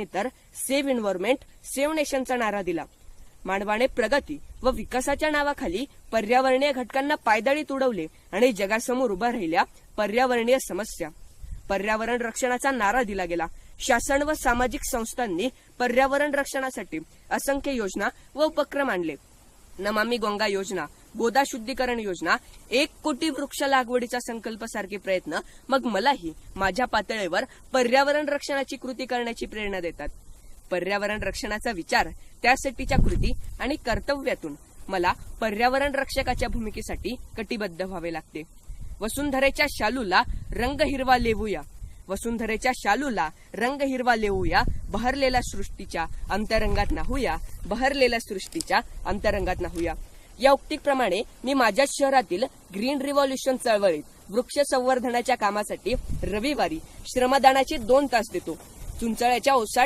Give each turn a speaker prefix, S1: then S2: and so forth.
S1: तर save environment, save नेशनचा नारा दिला. मानवाने प्रगती व विकासाच्या नावाखाली पर्यावरणीय घटकांना पायदळीत उडवले आणि जगासमोर उभ्या राहिल्या पर्यावरणीय समस्या. पर्यावरण रक्षणाचा नारा दिला गेला. शासन व सामाजिक संस्थांनी पर्यावरण रक्षणासाठी असंख्य योजना व उपक्रम आणले. नमामि गंगा योजना, गोदा शुद्धीकरण योजना, 1 कोटी वृक्ष लागवडीचा संकल्प सारखे प्रयत्न मग मलाही माझ्या पातळीवर पर्यावरण रक्षणाची कृती करण्याची प्रेरणा देतात. पर्यावरण रक्षणाचा विचार, त्यासाठीच्या कृती आणि कर्तव्यातून मला पर्यावरण रक्षकाच्या भूमिकेसाठी कटिबद्ध व्हावे लागते. वसुंधरेच्या शालूला रंग हिरवा लेवूया, वसुंधरेच्या शालूला रंग हिरवा लेवूया, बहरलेल्या सृष्टीच्या अंतरंगात नाहूया, बहरलेल्या सृष्टीच्या अंतरंगात नाहूया. या उक्तीप्रमाणे मी माझ्या शहरातील ग्रीन रिव्हॉल्युशन चळवळीत वृक्ष संवर्धनाच्या कामासाठी रविवारी श्रमदानाचे 2 तास देतो. चुंचळ्याच्या ओसाड